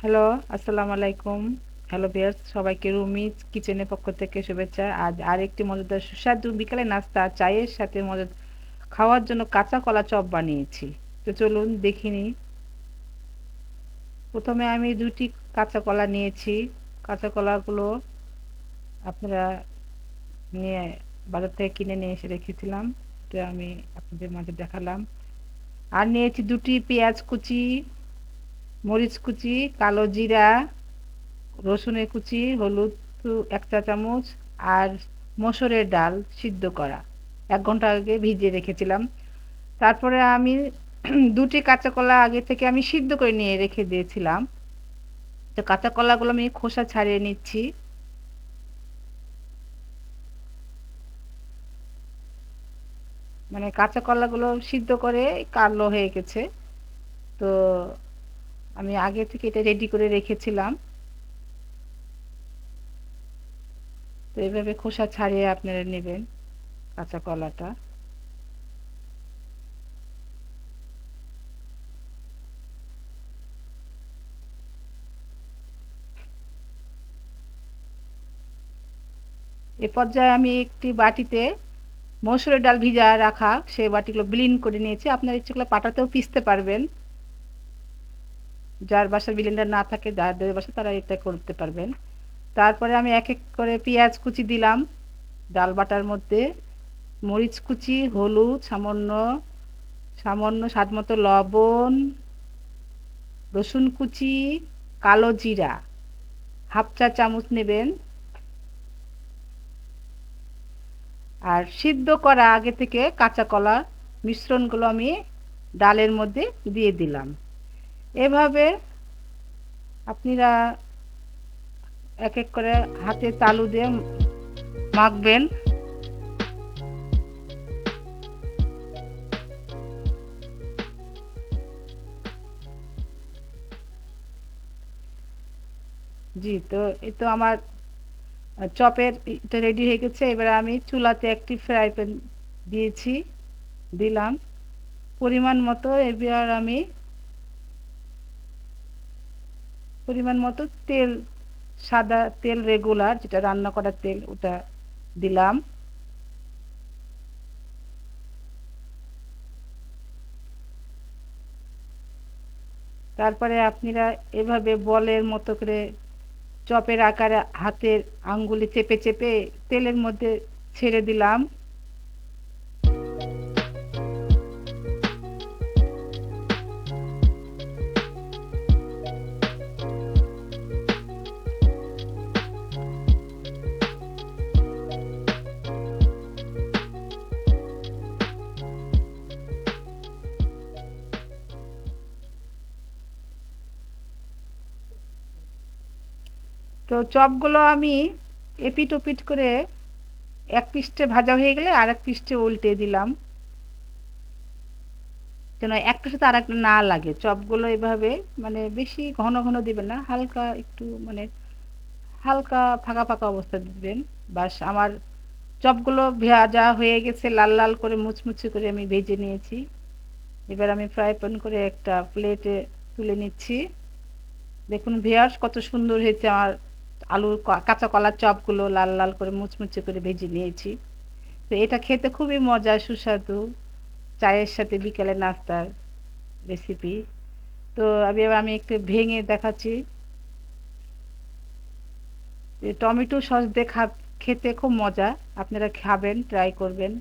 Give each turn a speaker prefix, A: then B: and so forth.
A: Hello, আসসালামু আলাইকুম। Hello viewers, সবাইকে রুমিজ কিচেনের পক্ষ থেকে শুভেচ্ছা। আজ আরেকটি মজাদার সুস্বাদু বিকালের নাস্তা চায়ের সাথে মজা খাওয়ার জন্য কাঁচা কলা চপ বানিয়েছি। তো চলুন দেখে নিই। প্রথমে আমি ২টি কাঁচা কলা নিয়েছি। কাঁচা কলাগুলো আপনারা নিয়ে বাজার থেকে কিনে নিয়ে এসে রেখেছিলাম। এটা আমি আপনাদের মাঝে দেখালাম। আর নিয়েছি ২টি পেঁয়াজ কুচি, মরিচ কুচি, কালো জিরা, রসুনের কুচি, হলুদ ১ চা চামচ আর মসুরের ডাল সিদ্ধ করা ১ ঘন্টা আগে ভিজিয়ে রেখেছিলাম। তারপরে আমি ২টি কাঁচা কলা আগে থেকে আমি সিদ্ধ করে নিয়ে রেখে দিয়েছিলাম। তো কাঁচা কলাগুলো আমি খোসা ছাড়িয়ে নিচ্ছি। মানে কাঁচা কলাগুলো সিদ্ধ করে কালো হয়ে গেছে। তো আমি আগে থেকে এটা রেডি করে রেখেছিলাম। তো এভাবে খোসা ছাড়িয়ে আপনারা নেবেন কাঁচা কলাটা। এ পর্যায়ে আমি একটি বাটিতে মসুরের ডাল ভিজা রাখা সেই বাটিগুলো ব্লেন্ড করে নিয়েছি। আপনার ইচ্ছে করলে পাটাতেও পিষতে পারবেন। যার বাসায় ব্লেন্ডার না থাকে, যাদের বাসায় তারা এটা করতে পারবেন। তারপরে আমি এক এক করে পেঁয়াজ কুচি দিলাম ডাল বাটার মধ্যে, মরিচ কুচি, হলুদ সামান্য, সামান্য স্বাদ মতো লবণ, রসুন কুচি, কালো জিরা 1/2 চা চামচ নেবেন। আর সিদ্ধ করা আগে থেকে কাঁচা কলা মিশ্রণগুলো আমি ডালের মধ্যে দিয়ে দিলাম। এভাবে আপনারা এক এক করে হাতে তালু দিয়ে মাখবেন। জি, তো এই তো আমার চপের এটা রেডি হয়ে গেছে। এবার আমি চুলাতে একটি ফ্রাই প্যান দিয়েছি, দিলাম পরিমাণ মতো। এবার আমি পরিমাণ মতো তেল, সাদা তেল রেগুলার যেটা রান্না করার তেল ওটা দিলাম। তারপরে আপনারা এভাবে বলের মতো করে চপের আকারে হাতের আঙ্গুলে চেপে চেপে তেলের মধ্যে ছেড়ে দিলাম। তো চপগুলো আমি এপিট ওপিট করে এক পিঠে ভাজা হয়ে গেলে আর এক পিঠে উল্টে দিলাম, যেন একটার সাথে আর একটা না লাগে। চপগুলো এভাবে মানে বেশি ঘন ঘন দিবেন না, হালকা একটু মানে হালকা ফাঁকা ফাঁকা অবস্থা দিবেন। বাস আমার চপগুলো ভাজা হয়ে গেছে, লাল লাল করে মুচমুচে করে আমি ভেজে নিয়েছি। এবার আমি ফ্রাই প্যান করে একটা প্লেটে তুলে নিচ্ছি। দেখুন ভিউয়ার্স, কত সুন্দর হয়েছে আমার কাঁচা কলার চপগুলো, লাল লাল করে মুচমুচে করে ভেজে নিয়েছি। তো এটা খেতে খুবই মজা সুস্বাদু চায়ের সাথে বিকেলের নাস্তার রেসিপি। তো আমি একটু ভেঙে দেখাচ্ছি। টমেটো সস দিয়ে খেতে খুব মজা। আপনারা খাবেন, ট্রাই করবেন।